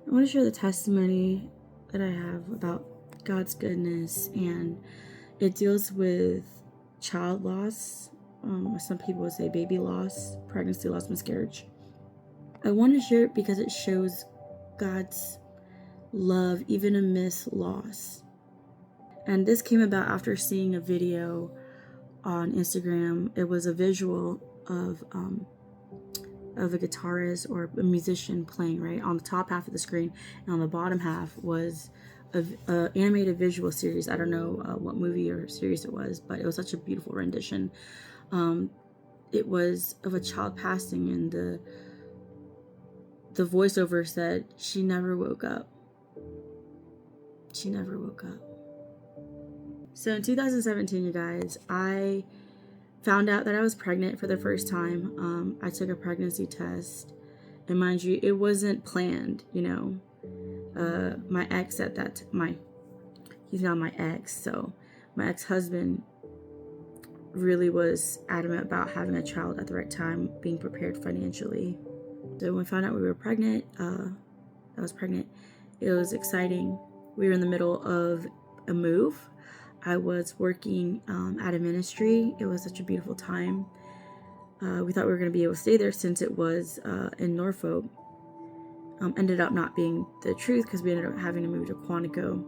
I want to share the testimony that I have about God's goodness, and it deals with child loss. Some people would say baby loss, pregnancy loss, miscarriage. I want to share it because it shows God's love even amidst loss. And this came about after seeing a video on Instagram. It was a visual of a guitarist or a musician playing, right? On the top half of the screen, and on the bottom half was a animated visual series. I don't know what movie or series it was, but it was such a beautiful rendition. It was of a child passing, and the voiceover said, "She never woke up. She never woke up." So in 2017, you guys, I found out that I was pregnant for the first time. I took a pregnancy test, and mind you, it wasn't planned. My ex at that he's not my ex, so my ex-husband really was adamant about having a child at the right time, being prepared financially. So when we found out we were pregnant, I was pregnant, it was exciting. We were in the middle of a move. I was working at a ministry. It was such a beautiful time. We thought we were going to be able to stay there since it was in Norfolk. Ended up not being the truth because we ended up having to move to Quantico.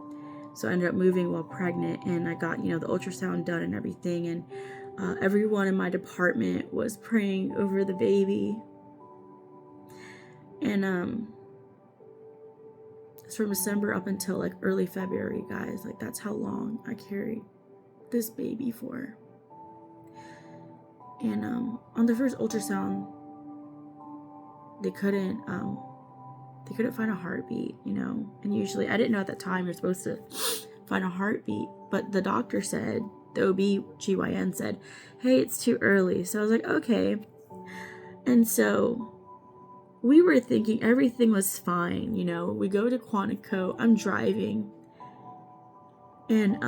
So I ended up moving while pregnant, and I got, the ultrasound done and everything. And everyone in my department was praying over the baby. And it's from December up until like early February, guys. Like, that's how long I carried this baby for. And on the first ultrasound, they couldn't find a heartbeat, and usually, I didn't know at that time you're supposed to find a heartbeat, but the doctor said, the OB-GYN said, "Hey, it's too early." So I was like, okay. And so we were thinking everything was fine. We go to Quantico. I'm driving, and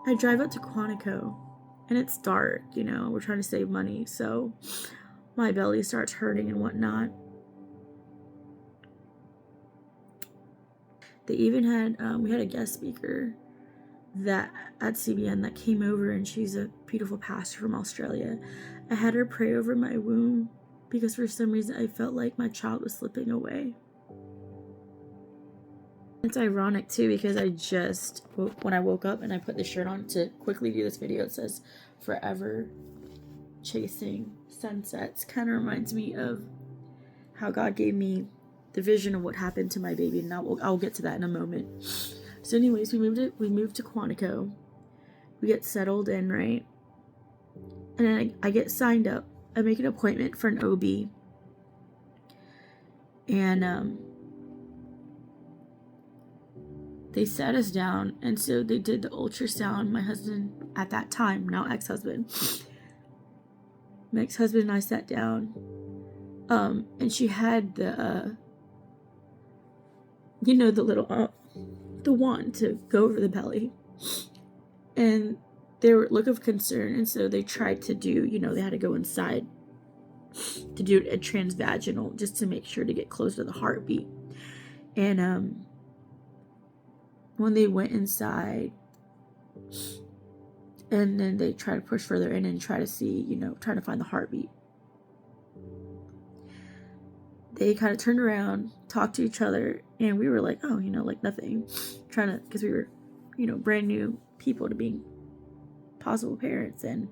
I drive up to Quantico, and it's dark. We're trying to save money, so my belly starts hurting and whatnot. They even had we had a guest speaker that at CBN that came over, and she's a beautiful pastor from Australia. I had her pray over my womb because for some reason I felt like my child was slipping away. It's ironic too, because when I woke up and I put the shirt on to quickly do this video, it says "Forever Chasing Sunsets." Kind of reminds me of how God gave me the vision of what happened to my baby, and I'll get to that in a moment. So anyways, we moved to Quantico. We get settled in, right? And then I get signed up. I make an appointment for an OB. And they sat us down, and so they did the ultrasound. My husband, at that time, now ex-husband, my ex-husband and I sat down. And she had the the little the wand to go over the belly, and they were look of concern, and so they tried to do, they had to go inside to do a transvaginal just to make sure to get close to the heartbeat. And when they went inside, and then they tried to push further in and try to see, trying to find the heartbeat, they kind of turned around, talked to each other, and we were like, oh, like nothing, because we were, brand new people to being possible parents. And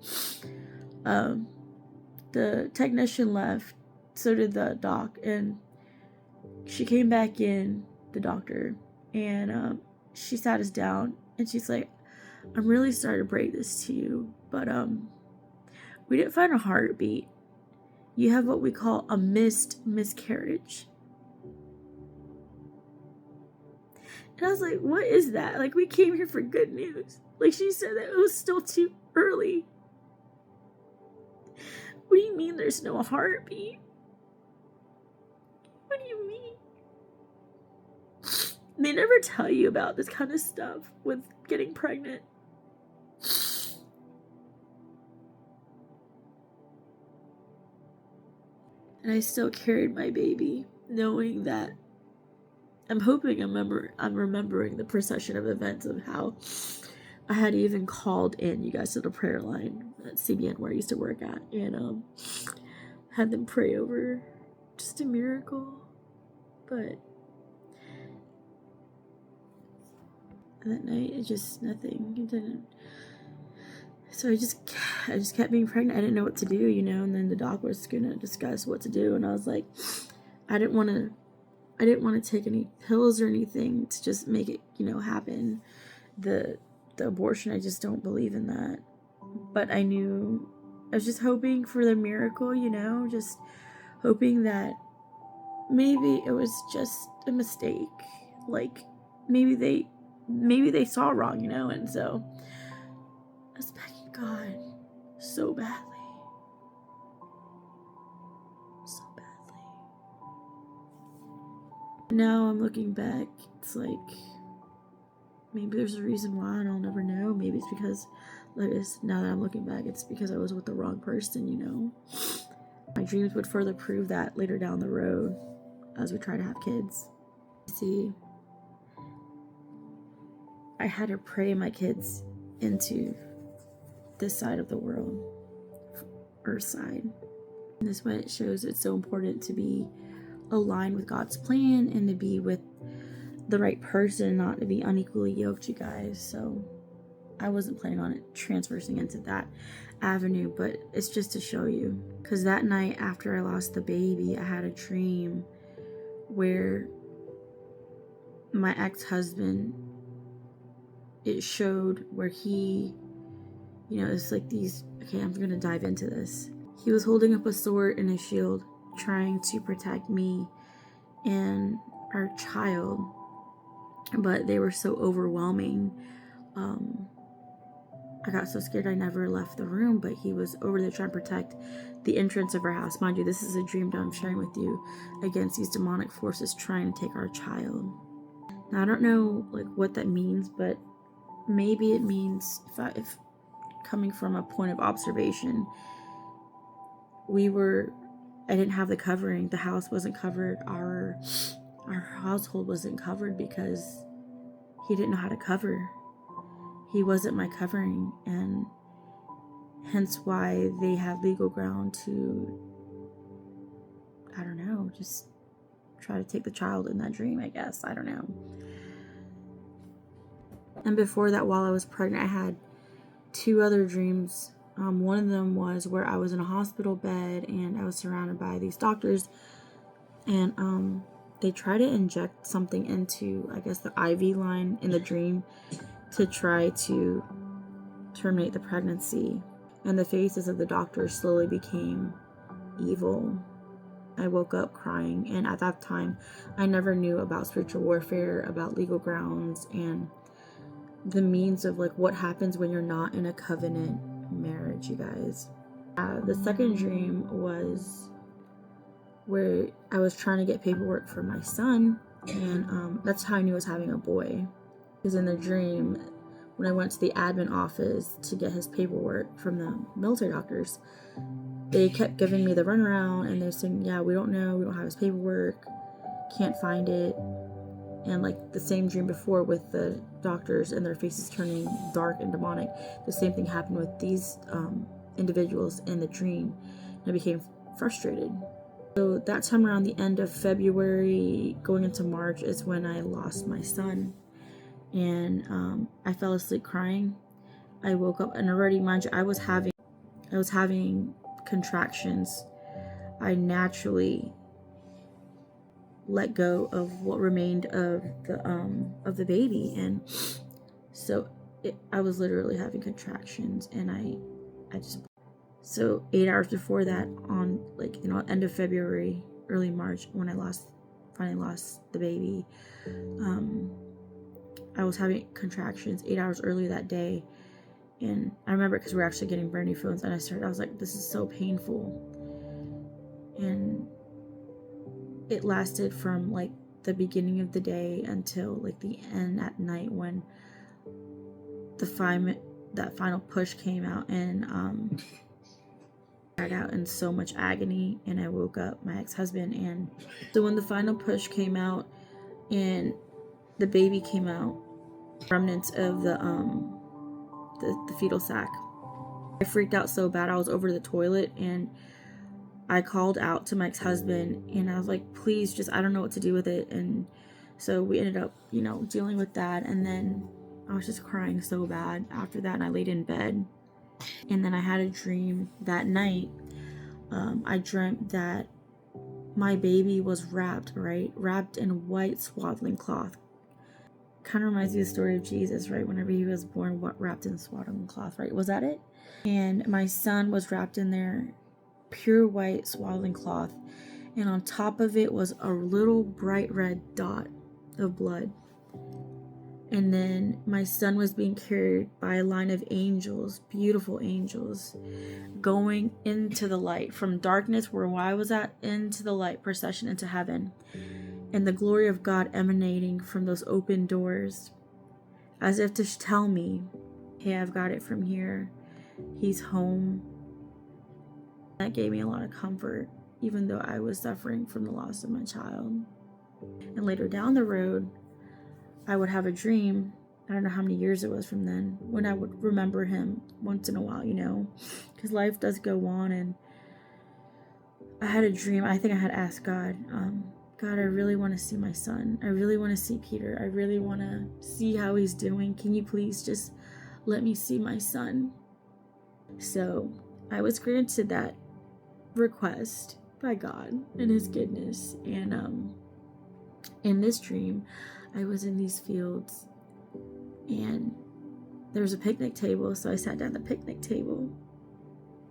the technician left, so did the doc, and she came back in, the doctor, and she sat us down, and she's like, "I'm really sorry to break this to you, but we didn't find a heartbeat. You have what we call a missed miscarriage." And I was like, what is that? Like, we came here for good news. Like, she said that it was still too early. What do you mean there's no heartbeat? What do you mean? They never tell you about this kind of stuff with getting pregnant. And I still carried my baby. knowing that I'm hoping I'm remembering the procession of events of how I had even called in you guys to the prayer line at CBN where I used to work at, and had them pray over just a miracle. But that night, it just nothing. It didn't. So I just kept being pregnant. I didn't know what to do, and then the doc was gonna discuss what to do, and I was like, I didn't want to take any pills or anything to just make it, happen. The abortion, I just don't believe in that. But I was just hoping for the miracle, just hoping that maybe it was just a mistake. Like maybe they saw wrong, and so I was begging God so badly. So badly. Now I'm looking back, it's like maybe there's a reason why, and I'll never know. Maybe it's because, now that I'm looking back, it's because I was with the wrong person, My dreams would further prove that later down the road as we try to have kids. See, I had to pray my kids into this side of the world, Earth side. And this way it shows it's so important to be aligned with God's plan and to be with the right person, not to be unequally yoked, you guys. So I wasn't planning on it transversing into that avenue, but it's just to show you. Because that night after I lost the baby, I had a dream where my ex-husband, it showed where he, it's like these, okay, I'm gonna dive into this. He was holding up a sword and a shield, trying to protect me and our child, but they were so overwhelming. I got so scared I never left the room, but he was over there trying to protect the entrance of our house. Mind you, this is a dream that I'm sharing with you against these demonic forces trying to take our child. Now, I don't know what that means, but maybe it means, if coming from a point of observation, I didn't have the covering. The house wasn't covered. Our household wasn't covered because he didn't know how to cover. He wasn't my covering, and hence why they had legal ground to, I don't know, just try to take the child in that dream, I guess. I don't know. And before that, while I was pregnant, I had 2 other dreams. One of them was where I was in a hospital bed and I was surrounded by these doctors, and they try to inject something into, I guess, the IV line in the dream to try to terminate the pregnancy. And the faces of the doctors slowly became evil. I woke up crying, and at that time, I never knew about spiritual warfare, about legal grounds, and the means of what happens when you're not in a covenant marriage, you guys. The second dream was where I was trying to get paperwork for my son, and that's how I knew I was having a boy. Because in the dream, when I went to the admin office to get his paperwork from the military doctors, they kept giving me the runaround, and they're saying, yeah, we don't know, we don't have his paperwork, can't find it. And the same dream before with the doctors and their faces turning dark and demonic, the same thing happened with these individuals in the dream. And I became frustrated. So that time around the end of February, going into March, is when I lost my son. And I fell asleep crying. I woke up, and already, mind you, I was having contractions. I naturally let go of what remained of the baby, and so I was literally having contractions, and I just, so 8 hours before that, on end of February, early March, when I finally lost the baby, I was having contractions 8 hours earlier that day. And I remember because we were actually getting brand new phones, and I was like, this is so painful. And it lasted from the beginning of the day until the end at night, when that final push came out, and cried out in so much agony, and I woke up my ex-husband. And so when the final push came out and the baby came out, remnants of the fetal sac, I freaked out so bad. I was over the toilet and I called out to my ex-husband and I was like, please, just, I don't know what to do with it. And so we ended up, dealing with that. And then I was just crying so bad after that, and I laid in bed. And then I had a dream that night. I dreamt that my baby was wrapped in white swaddling cloth. Kind of reminds me of the story of Jesus, right? Whenever he was born, wrapped in swaddling cloth, right? Was that it? And my son was wrapped in their pure white swaddling cloth, and on top of it was a little bright red dot of blood. And then my son was being carried by a line of angels, beautiful angels, going into the light, from darkness where I was at, into the light procession into heaven. And the glory of God emanating from those open doors, as if to tell me, hey, I've got it from here. He's home. That gave me a lot of comfort, even though I was suffering from the loss of my child. And later down the road, I would have a dream. I don't know how many years it was from then, when I would remember him once in a while, because life does go on. And I had a dream. I think I had asked God, God, I really want to see my son. I really want to see Peter. I really want to see how he's doing. Can you please just let me see my son? So I was granted that request by God and his goodness. And in this dream, I was in these fields and there was a picnic table. So I sat down at the picnic table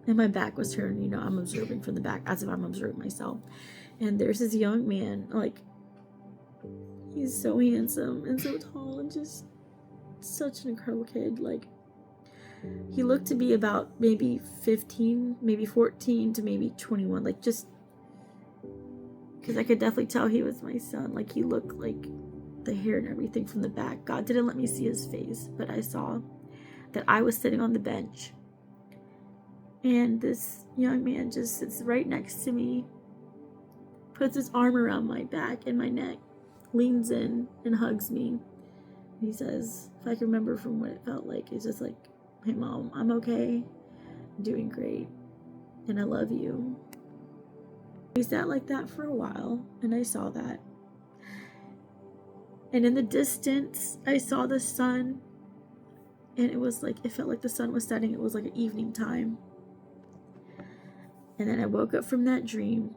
and my back was turned. I'm observing from the back as if I'm observing myself. And there's this young man, he's so handsome and so tall and just such an incredible kid. He looked to be about maybe 15, maybe 14 to maybe 21. Just because I could definitely tell he was my son. He looked like the hair and everything from the back. God didn't let me see his face, but I saw that I was sitting on the bench. And this young man just sits right next to me, puts his arm around my back and my neck, leans in and hugs me. He says, if I can remember from what it felt like, it's just like, hey mom, I'm okay. I'm doing great. And I love you. We sat like that for a while and I saw that. And in the distance, I saw the sun. And it felt like the sun was setting. It was like an evening time. And then I woke up from that dream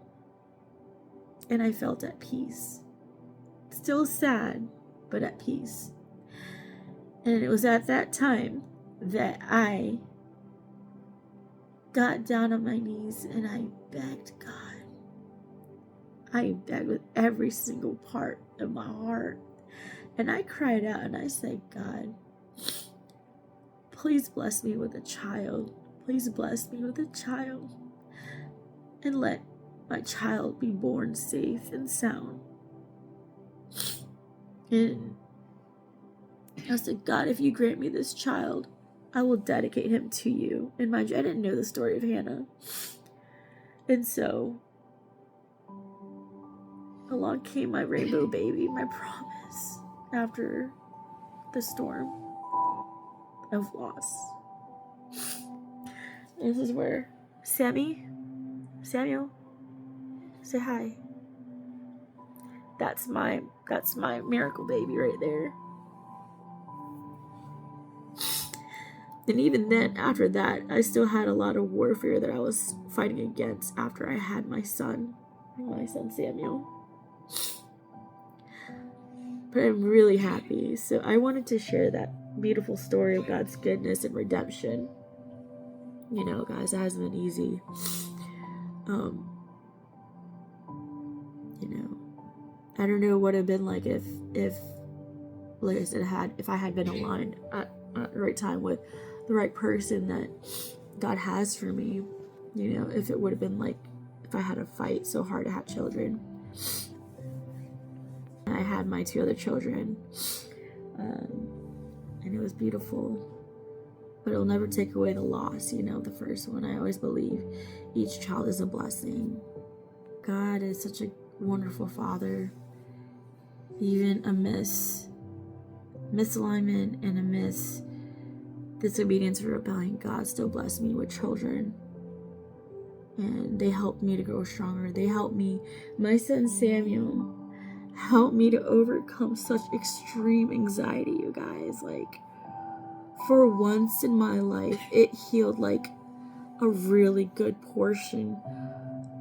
and I felt at peace. Still sad, but at peace. And it was at that time that I got down on my knees and I begged God. I begged with every single part of my heart. And I cried out and I said, God, please bless me with a child. Please bless me with a child. And let my child be born safe and sound. And I said, God, if you grant me this child, I will dedicate him to you. And mind you, I didn't know the story of Hannah. And so, along came my rainbow baby, my promise, after the storm of loss. This is where Samuel, say hi. That's my miracle baby right there. And even then, after that, I still had a lot of warfare that I was fighting against after I had my son Samuel. But I'm really happy. So I wanted to share that beautiful story of God's goodness and redemption. Guys, it hasn't been easy. I don't know what it'd been like if like I said, if I had been aligned at the right time with the right person that God has for me. If it would have been like if I had to fight so hard to have children. I had my 2 other children, and it was beautiful. but it'll never take away the loss. The first one, I always believe each child is a blessing. God is such a wonderful Father. Even a misalignment and a disobedience or rebellion, God still blessed me with children. And they helped me to grow stronger. They helped me. My son Samuel helped me to overcome such extreme anxiety, you guys. Like, for once in my life, it healed like a really good portion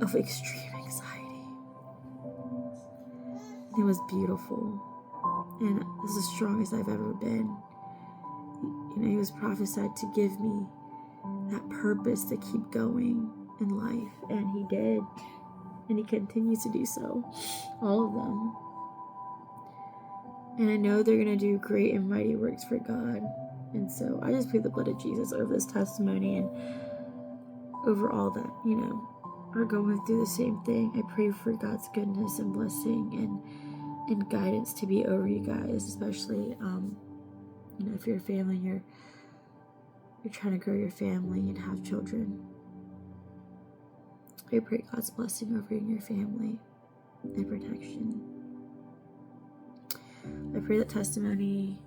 of extreme anxiety. It was beautiful. And it was the strongest I've ever been. He was prophesied to give me that purpose to keep going in life. And he did. And he continues to do so. All of them. And I know they're going to do great and mighty works for God. And so I just plead the blood of Jesus over this testimony and over all that, are going through the same thing. I pray for God's goodness and blessing and guidance to be over you guys, especially, if you're a family, you're trying to grow your family and have children. I pray God's blessing over you and your family and protection. I pray that testimony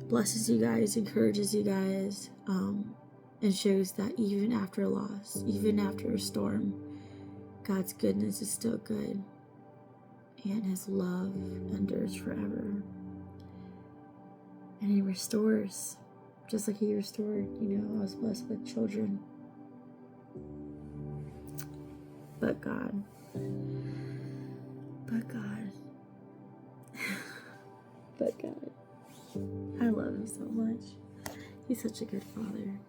blesses you guys, encourages you guys, and shows that even after a loss, even after a storm, God's goodness is still good, and His love endures forever. And He restores, just like He restored, I was blessed with children. But God, I love Him so much. He's such a good Father.